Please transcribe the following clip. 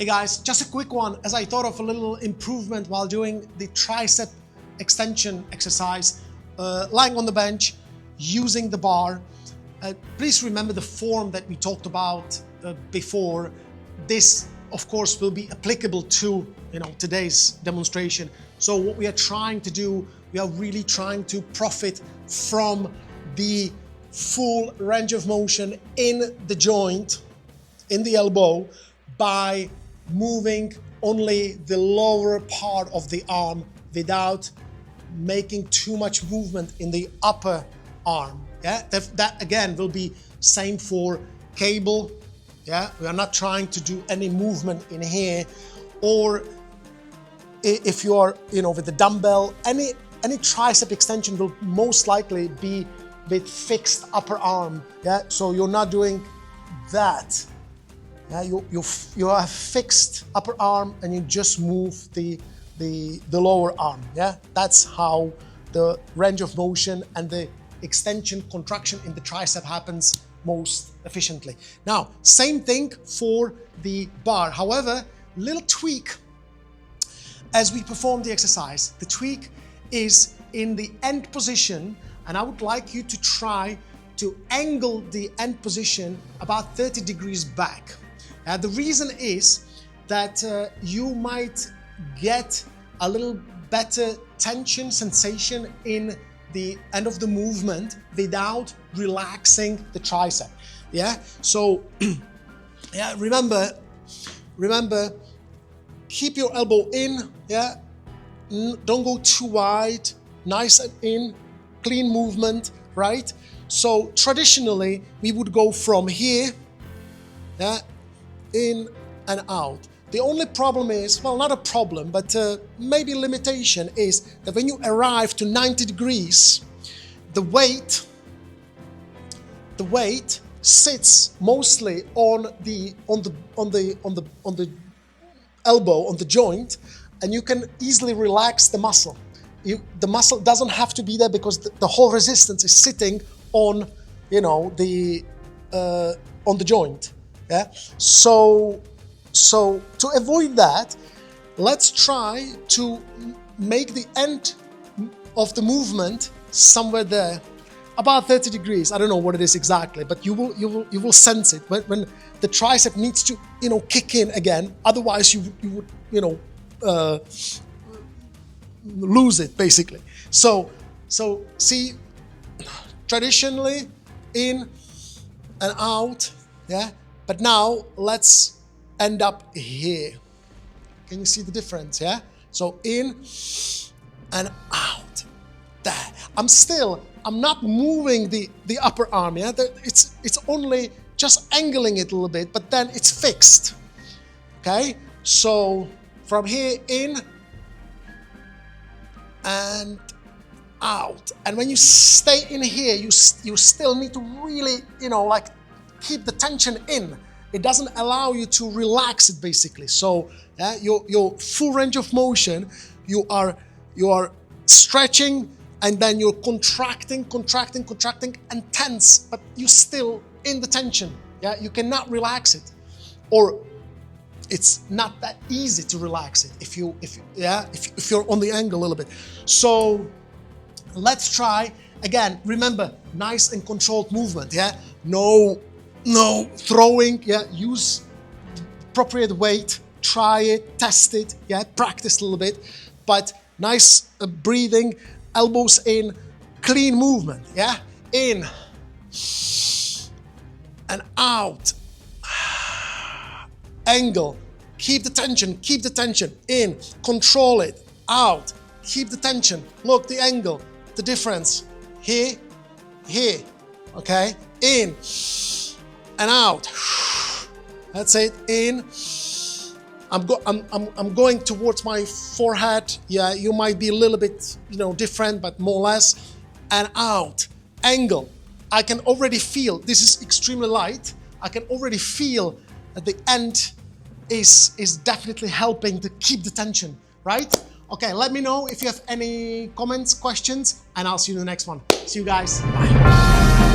Hey guys, just a quick one as I thought of a little improvement while doing the tricep extension exercise, lying on the bench, using the bar. Please remember the form that we talked about before. This, of course, will be applicable to today's demonstration. So what we are trying to do, we are really trying to profit from the full range of motion in the joint, in the elbow, by moving only the lower part of the arm without making too much movement in the upper arm. Yeah, that again will be same for cable. Yeah, we are not trying to do any movement in here, or if you are with the dumbbell, any tricep extension will most likely be with fixed upper arm. Yeah, so you're not doing that. Yeah, you have fixed upper arm and you just move the lower arm. Yeah, that's how the range of motion and the extension contraction in the tricep happens most efficiently. Now, same thing for the bar. However, little tweak as we perform the exercise. The tweak is in the end position, and I would like you to try to angle the end position about 30 degrees back. The reason is that you might get a little better tension sensation in the end of the movement without relaxing the tricep. Yeah, so yeah, remember, keep your elbow in. Yeah, don't go too wide, nice and in, clean movement, right? So traditionally we would go from here, yeah, in and out. The only problem is, well, not a problem, but maybe limitation is that when you arrive to 90 degrees, the weight sits mostly on the elbow, on the joint, and you can easily relax the muscle. The muscle doesn't have to be there because the whole resistance is sitting on the joint. Yeah. So to avoid that, let's try to make the end of the movement somewhere there, about 30 degrees. I don't know what it is exactly, but you will sense it when the tricep needs to kick in again. Otherwise, you would lose it basically. So see, traditionally in and out. Yeah. But now let's end up here. Can you see the difference? Yeah. So in and out. There. I'm not moving the upper arm. Yeah. It's only just angling it a little bit, but then it's fixed. Okay. So from here in and out. And when you stay in here, you still need to really keep the tension in. It doesn't allow you to relax it basically. So your full range of motion, you are stretching and then you're contracting and tense, but you're still in the tension. Yeah, you cannot relax it, or it's not that easy to relax it if you're on the angle a little bit. So let's try again. Remember, nice and controlled movement. Yeah, no throwing. Yeah, use appropriate weight, try it, test it, yeah, practice a little bit, but nice breathing, elbows in, clean movement. Yeah, in and out, angle, keep the tension, in, control it, out, keep the tension, look the angle, the difference, here, okay, in and out. That's it. In. I'm going towards my forehead. Yeah, you might be a little bit, different, but more or less. And out. Angle. I can already feel this is extremely light. I can already feel that the end is definitely helping to keep the tension, right? Okay, let me know if you have any comments, questions, and I'll see you in the next one. See you guys. Bye.